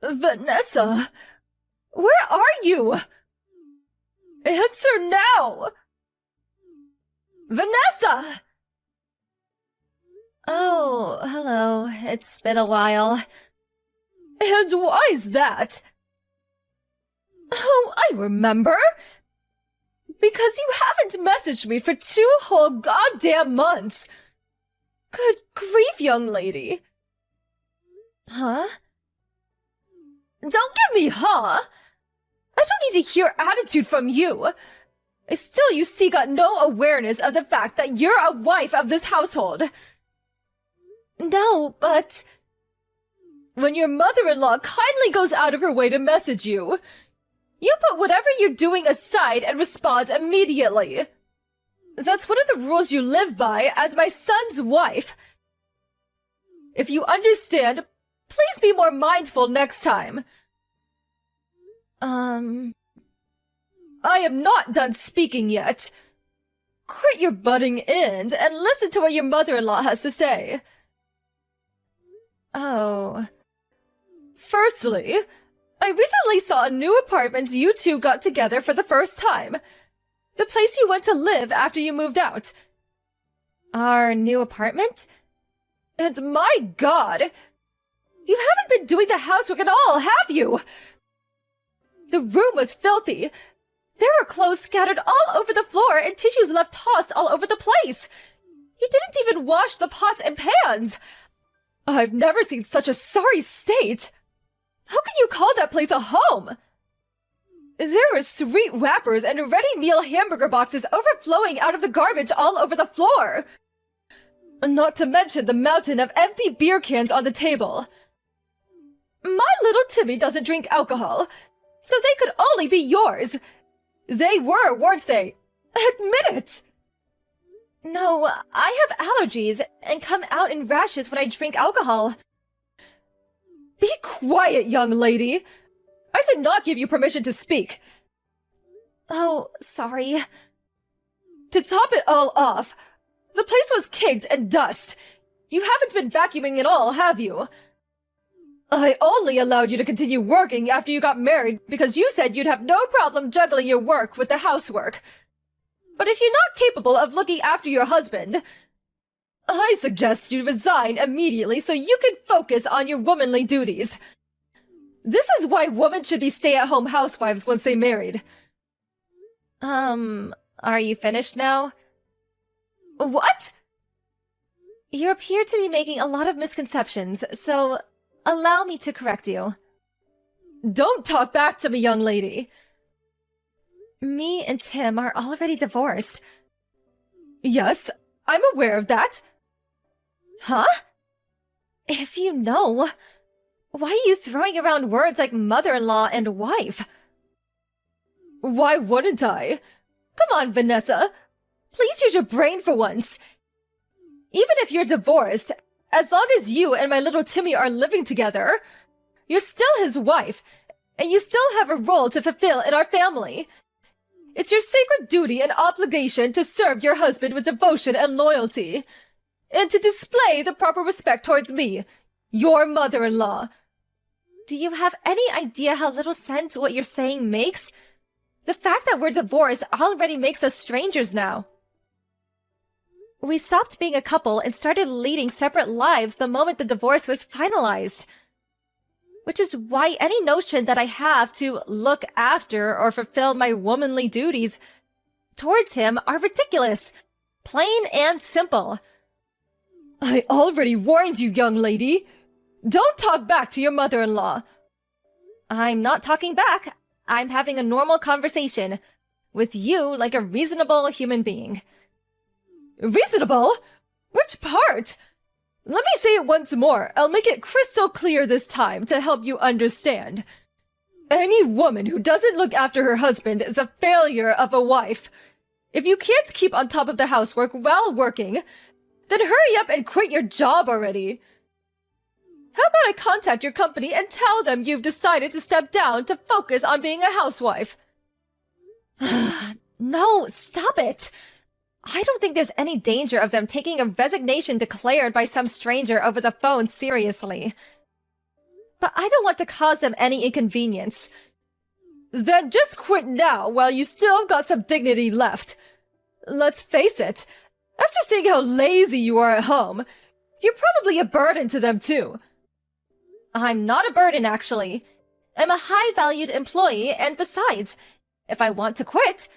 Vanessa, where are you? Answer now! Vanessa! Oh, hello. It's been a while. And why's that? Oh, I remember! Because you haven't messaged me for 2 whole goddamn months! Good grief, young lady! Huh? Don't give me huh! I don't need to hear attitude from you! Still, you see, got no awareness of the fact that you're a wife of this household. No, but... when your mother-in-law kindly goes out of her way to message you, you put whatever you're doing aside and respond immediately. That's one of the rules you live by as my son's wife. If you understand, please be more mindful next time. I am not done speaking yet. Quit your butting in and listen to what your mother-in-law has to say. Oh. Firstly, I recently saw a new apartment you two got together for the first time. The place you went to live after you moved out. Our new apartment? And my God! You haven't been doing the housework at all, have you? The room was filthy. There were clothes scattered all over the floor and tissues left tossed all over the place. You didn't even wash the pots and pans. I've never seen such a sorry state. How can you call that place a home? There were sweet wrappers and ready-meal hamburger boxes overflowing out of the garbage all over the floor. Not to mention the mountain of empty beer cans on the table. My little Timmy doesn't drink alcohol, so they could only be yours. They were, weren't they? Admit it! No, I have allergies and come out in rashes when I drink alcohol. Be quiet, young lady! I did not give you permission to speak. Oh, sorry. To top it all off, the place was caked in dust. You haven't been vacuuming at all, have you? I only allowed you to continue working after you got married because you said you'd have no problem juggling your work with the housework. But if you're not capable of looking after your husband, I suggest you resign immediately so you can focus on your womanly duties. This is why women should be stay-at-home housewives once they married. Are you finished now? What? You appear to be making a lot of misconceptions, so allow me to correct you. Don't talk back to me, young lady. Me and Tim are already divorced. Yes, I'm aware of that. Huh? If you know, why are you throwing around words like mother-in-law and wife? Why wouldn't I? Come on, Vanessa. Please use your brain for once. Even if you're divorced, as long as you and my little Timmy are living together, you're still his wife, and you still have a role to fulfill in our family. It's your sacred duty and obligation to serve your husband with devotion and loyalty, and to display the proper respect towards me, your mother-in-law. Do you have any idea how little sense what you're saying makes? The fact that we're divorced already makes us strangers now. We stopped being a couple and started leading separate lives the moment the divorce was finalized. Which is why any notion that I have to look after or fulfill my womanly duties towards him are ridiculous. Plain and simple. I already warned you, young lady. Don't talk back to your mother-in-law. I'm not talking back. I'm having a normal conversation with you like a reasonable human being. Reasonable? Which part? Let me say it once more. I'll make it crystal clear this time to help you understand. Any woman who doesn't look after her husband is a failure of a wife. If you can't keep on top of the housework while working, then hurry up and quit your job already. How about I contact your company and tell them you've decided to step down to focus on being a housewife? No, stop it! I don't think there's any danger of them taking a resignation declared by some stranger over the phone seriously. but I don't want to cause them any inconvenience. Then just quit now while you still have got some dignity left. Let's face it, after seeing how lazy you are at home, you're probably a burden to them too. I'm not a burden, actually. I'm a high-valued employee, and besides, if I want to quit,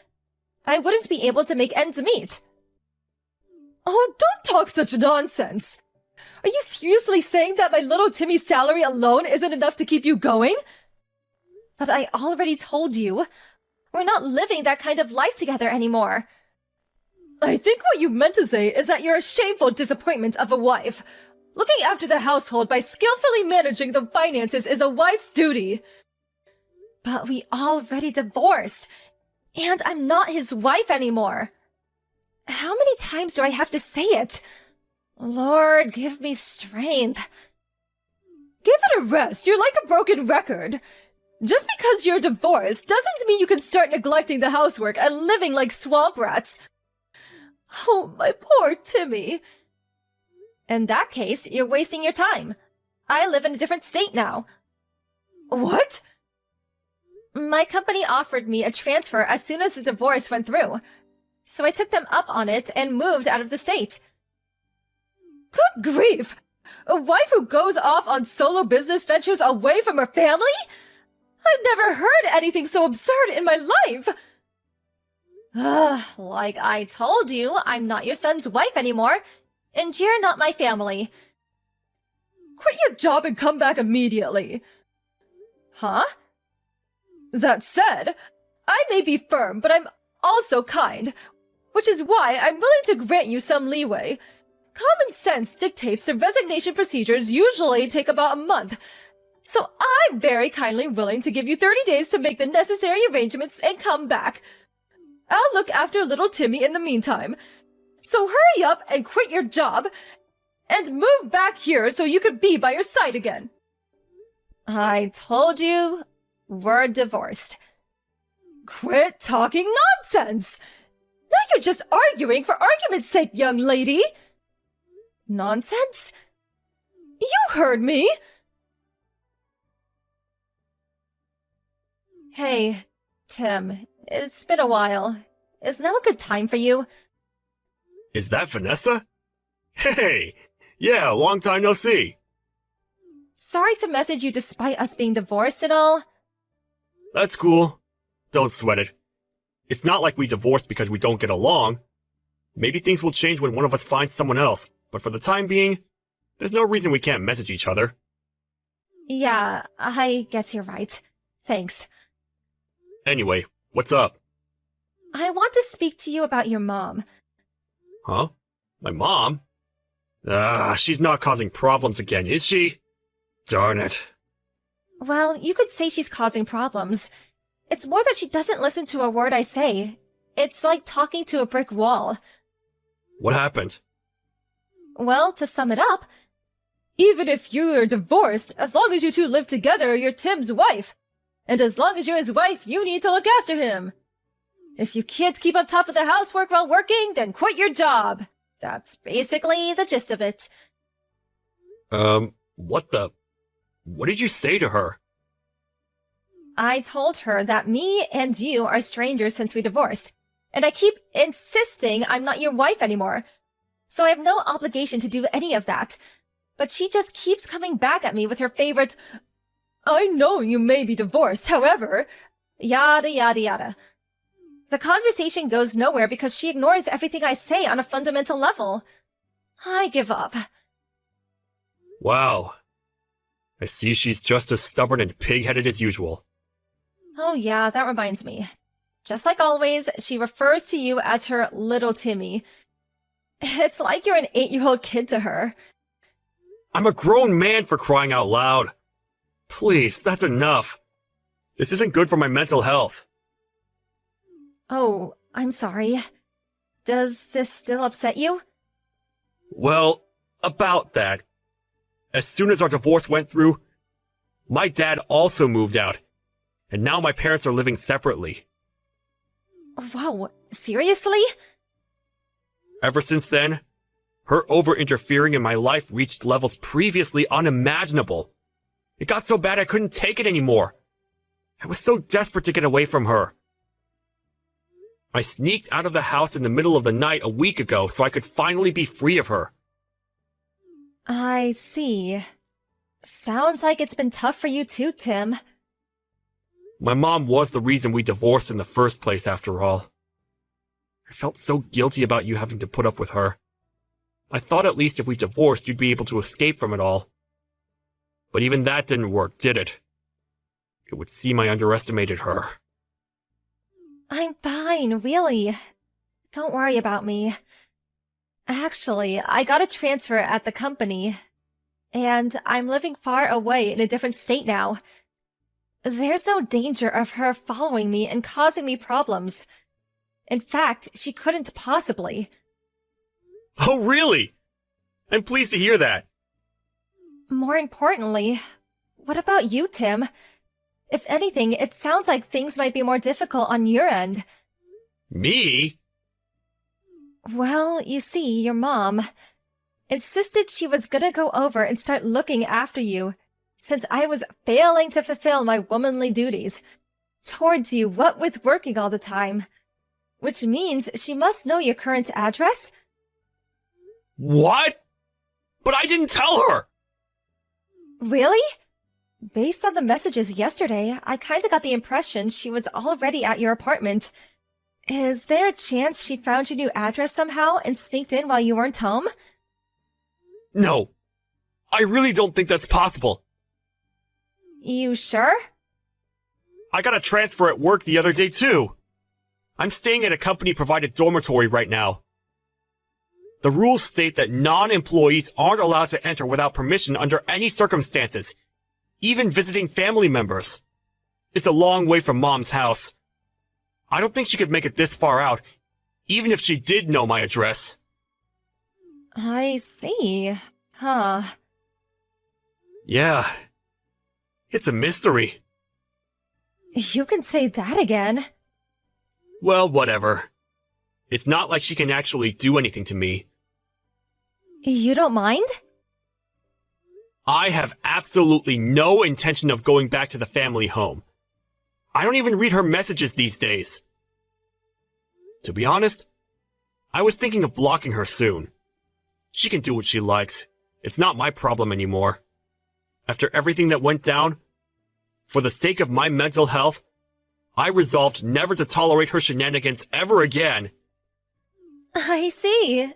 I wouldn't be able to make ends meet. Oh, don't talk such nonsense! Are you seriously saying that my little Timmy's salary alone isn't enough to keep you going? But I already told you, we're not living that kind of life together anymore. I think what you meant to say is that you're a shameful disappointment of a wife. Looking after the household by skillfully managing the finances is a wife's duty. But we already divorced, and I'm not his wife anymore. How many times do I have to say it? Lord, give me strength. Give it a rest. You're like a broken record. Just because you're divorced doesn't mean you can start neglecting the housework and living like swamp rats. Oh, my poor Timmy. In that case, you're wasting your time. I live in a different state now. What? My company offered me a transfer as soon as the divorce went through. So I took them up on it and moved out of the state. Good grief! A wife who goes off on solo business ventures away from her family? I've never heard anything so absurd in my life! Like I told you, I'm not your son's wife anymore, and you're not my family. Quit your job and come back immediately. Huh? That said, I may be firm, but I'm also kind, which is why I'm willing to grant you some leeway. Common sense dictates the resignation procedures usually take about a month, so I'm very kindly willing to give you 30 days to make the necessary arrangements and come back. I'll look after little Timmy in the meantime. So hurry up and quit your job, and move back here so you can be by your side again. I told you, we're divorced. Quit talking nonsense! Now you're just arguing for argument's sake, young lady! Nonsense? You heard me! Hey, Tim, it's been a while. Is now a good time for you? Is that Vanessa? Hey! Yeah, long time no see. Sorry to message you despite us being divorced and all. That's cool. Don't sweat it. It's not like we divorced because we don't get along. Maybe things will change when one of us finds someone else, but for the time being, there's no reason we can't message each other. Yeah, I guess you're right. Thanks. Anyway, what's up? I want to speak to you about your mom. Huh? My mom? She's not causing problems again, is she? Darn it. Well, you could say she's causing problems. It's more that she doesn't listen to a word I say. It's like talking to a brick wall. What happened? Well, to sum it up, even if you're divorced, as long as you two live together, you're Tim's wife. And as long as you're his wife, you need to look after him. If you can't keep on top of the housework while working, then quit your job. That's basically the gist of it. What did you say to her? I told her that me and you are strangers since we divorced, and I keep insisting I'm not your wife anymore. So I have no obligation to do any of that. But she just keeps coming back at me with her favorite, I know you may be divorced, however, yada yada yada. The conversation goes nowhere because she ignores everything I say on a fundamental level. I give up. Wow. I see she's just as stubborn and pig-headed as usual. Oh yeah, that reminds me. Just like always, she refers to you as her little Timmy. It's like you're an 8-year-old kid to her. I'm a grown man, for crying out loud. Please, that's enough. This isn't good for my mental health. Oh, I'm sorry. Does this still upset you? Well, about that. As soon as our divorce went through, my dad also moved out, and now my parents are living separately. Whoa, seriously? Ever since then, her over-interfering in my life reached levels previously unimaginable. It got so bad I couldn't take it anymore. I was so desperate to get away from her. I sneaked out of the house in the middle of the night a week ago so I could finally be free of her. I see. Sounds like it's been tough for you too, Tim. My mom was the reason we divorced in the first place, after all. I felt so guilty about you having to put up with her. I thought at least if we divorced, you'd be able to escape from it all. But even that didn't work, did it? It would seem I underestimated her. I'm fine, really. Don't worry about me. Actually, I got a transfer at the company, and I'm living far away in a different state now. There's no danger of her following me and causing me problems. In fact, she couldn't possibly. Oh, really? I'm pleased to hear that. More importantly, what about you, Tim? If anything, it sounds like things might be more difficult on your end. Me? Well, you see, your mom insisted she was gonna go over and start looking after you, since I was failing to fulfill my womanly duties towards you, what with working all the time. Which means she must know your current address? What? But I didn't tell her! Really? Based on the messages yesterday, I kinda got the impression she was already at your apartment. Is there a chance she found your new address somehow and sneaked in while you weren't home? No. I really don't think that's possible. You sure? I got a transfer at work the other day, too. I'm staying at a company-provided dormitory right now. The rules state that non-employees aren't allowed to enter without permission under any circumstances, even visiting family members. It's a long way from Mom's house. I don't think she could make it this far out, even if she did know my address. I see. Huh. Yeah. It's a mystery. You can say that again. Well, whatever. It's not like she can actually do anything to me. You don't mind? I have absolutely no intention of going back to the family home. I don't even read her messages these days. To be honest, I was thinking of blocking her soon. She can do what she likes. It's not my problem anymore. After everything that went down, for the sake of my mental health, I resolved never to tolerate her shenanigans ever again. I see.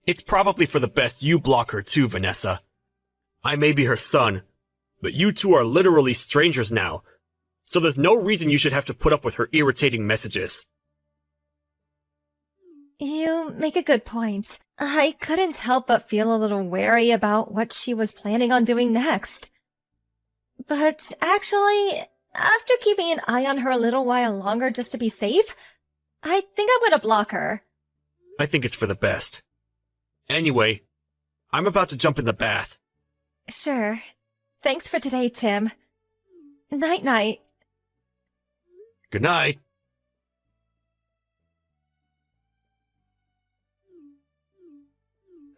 It's probably for the best you block her too, Vanessa. I may be her son, but you two are literally strangers now, so there's no reason you should have to put up with her irritating messages. You make a good point. I couldn't help but feel a little wary about what she was planning on doing next. But actually, after keeping an eye on her a little while longer just to be safe, I think I'm gonna block her. I think it's for the best. Anyway, I'm about to jump in the bath. Sure. Thanks for today, Tim. Night-night. Good night.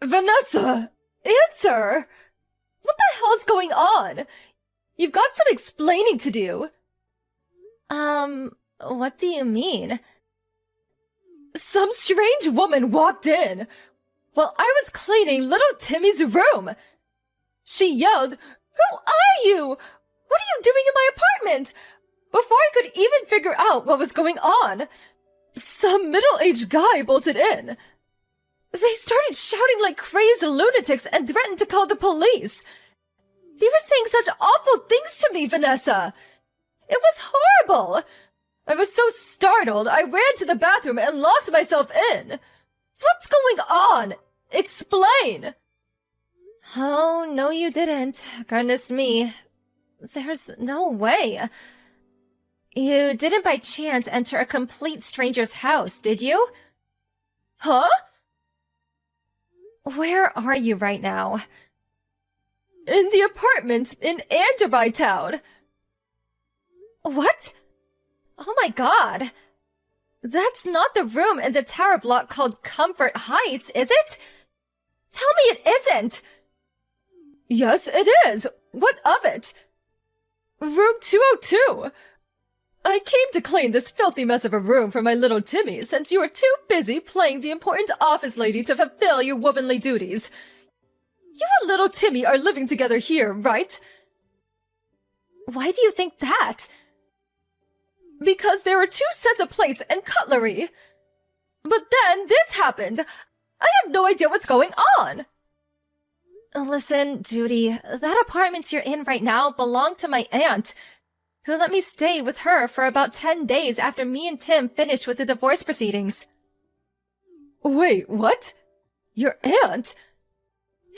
Vanessa! Answer! What the hell's going on? You've got some explaining to do. What do you mean? Some strange woman walked in while I was cleaning little Timmy's room. She yelled, "Who are you? What are you doing in my apartment?" Before I could even figure out what was going on, some middle-aged guy bolted in. They started shouting like crazed lunatics and threatened to call the police. They were saying such awful things to me, Vanessa. It was horrible. I was so startled, I ran to the bathroom and locked myself in. What's going on? Explain! Oh, no you didn't. Goodness me. There's no way. You didn't by chance enter a complete stranger's house, did you? Huh? Where are you right now? In the apartment in Anderby Town. What? Oh my god. That's not the room in the tower block called Comfort Heights, is it? Tell me it isn't! Yes, it is! What of it? Room 202! I came to clean this filthy mess of a room for my little Timmy since you were too busy playing the important office lady to fulfill your womanly duties. You and little Timmy are living together here, right? Why do you think that? Because there were 2 sets of plates and cutlery. But then this happened. I have no idea what's going on. Listen, Judy, that apartment you're in right now belonged to my aunt, who let me stay with her for about 10 days after me and Tim finished with the divorce proceedings. Wait, what? Your aunt?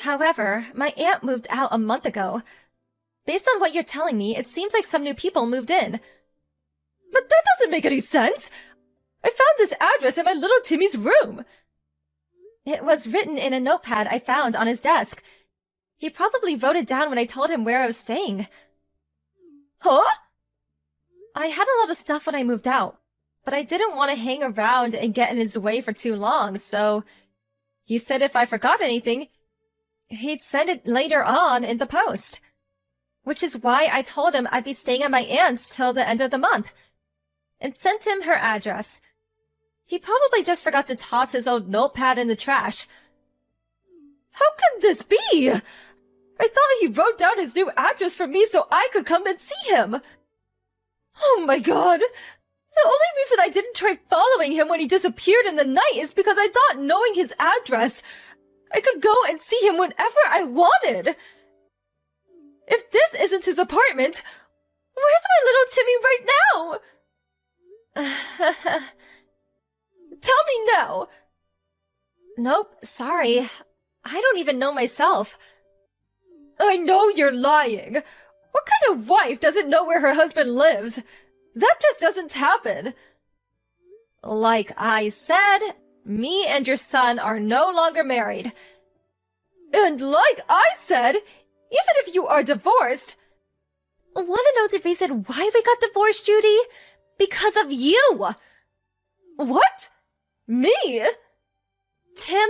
However, my aunt moved out a month ago. Based on what you're telling me, it seems like some new people moved in. But that doesn't make any sense! I found this address in my little Timmy's room! It was written in a notepad I found on his desk. He probably wrote it down when I told him where I was staying. Huh? I had a lot of stuff when I moved out, but I didn't want to hang around and get in his way for too long, so he said if I forgot anything, he'd send it later on in the post. Which is why I told him I'd be staying at my aunt's till the end of the month, and sent him her address. He probably just forgot to toss his old notepad in the trash. How could this be? I thought he wrote down his new address for me so I could come and see him. Oh my god. The only reason I didn't try following him when he disappeared in the night is because I thought knowing his address, I could go and see him whenever I wanted. If this isn't his apartment, where's my little Timmy right now? Tell me now. Nope, sorry. I don't even know myself. I know you're lying. What kind of wife doesn't know where her husband lives? That just doesn't happen. Like I said, me and your son are no longer married. And like I said, even if you are divorced... Want to know the reason why we got divorced, Judy? Because of you! What? Me? Tim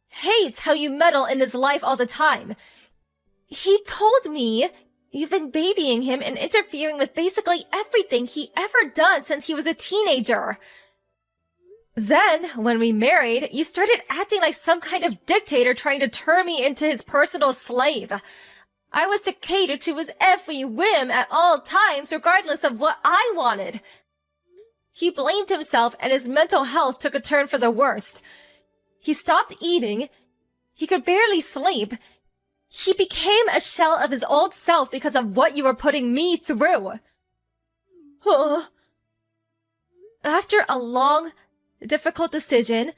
hates how you meddle in his life all the time. He told me you've been babying him and interfering with basically everything he ever done since he was a teenager. Then, when we married, you started acting like some kind of dictator trying to turn me into his personal slave. I was to cater to his every whim at all times, regardless of what I wanted. He blamed himself and his mental health took a turn for the worst. He stopped eating. He could barely sleep. He became a shell of his old self because of what you were putting me through. After a long, difficult decision,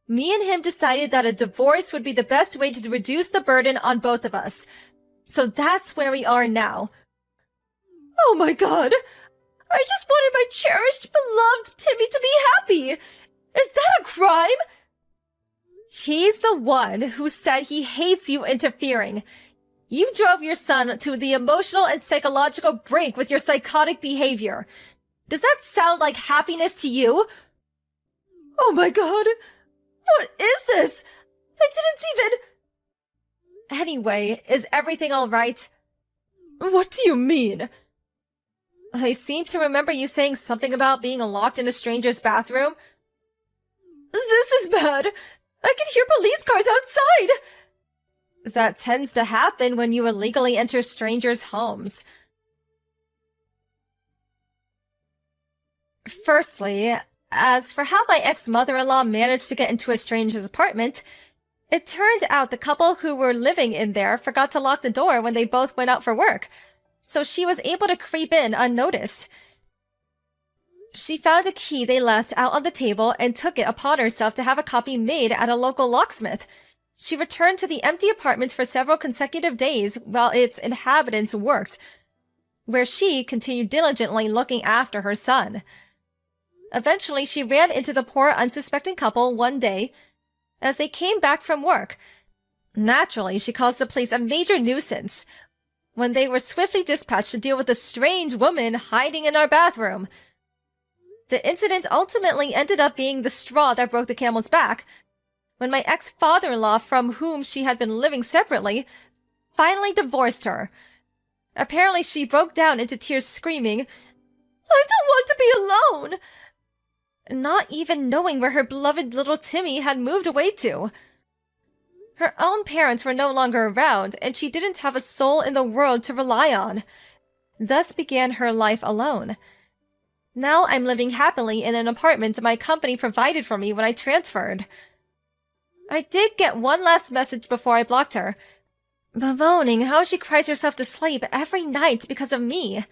me and him decided that a divorce would be the best way to reduce the burden on both of us. So that's where we are now. Oh my god! I just wanted my cherished, beloved Timmy to be happy! Is that a crime? He's the one who said he hates you interfering. You drove your son to the emotional and psychological brink with your psychotic behavior. Does that sound like happiness to you? Oh my god! What is this? I didn't even... Anyway, is everything alright? What do you mean? I seem to remember you saying something about being locked in a stranger's bathroom. This is bad! I can hear police cars outside! That tends to happen when you illegally enter strangers' homes. Firstly, as for how my ex-mother-in-law managed to get into a stranger's apartment, it turned out the couple who were living in there forgot to lock the door when they both went out for work, so she was able to creep in unnoticed. She found a key they left out on the table and took it upon herself to have a copy made at a local locksmith. She returned to the empty apartment for several consecutive days while its inhabitants worked, where she continued diligently looking after her son. Eventually, she ran into the poor, unsuspecting couple one day as they came back from work. Naturally, she caused the police a major nuisance when they were swiftly dispatched to deal with a strange woman hiding in our bathroom. The incident ultimately ended up being the straw that broke the camel's back, when my ex-father-in-law, from whom she had been living separately, finally divorced her. Apparently she broke down into tears screaming, "I don't want to be alone!" Not even knowing where her beloved little Timmy had moved away to. Her own parents were no longer around, and she didn't have a soul in the world to rely on. Thus began her life alone. Now I'm living happily in an apartment my company provided for me when I transferred. I did get one last message before I blocked her, bemoaning how she cries herself to sleep every night because of me.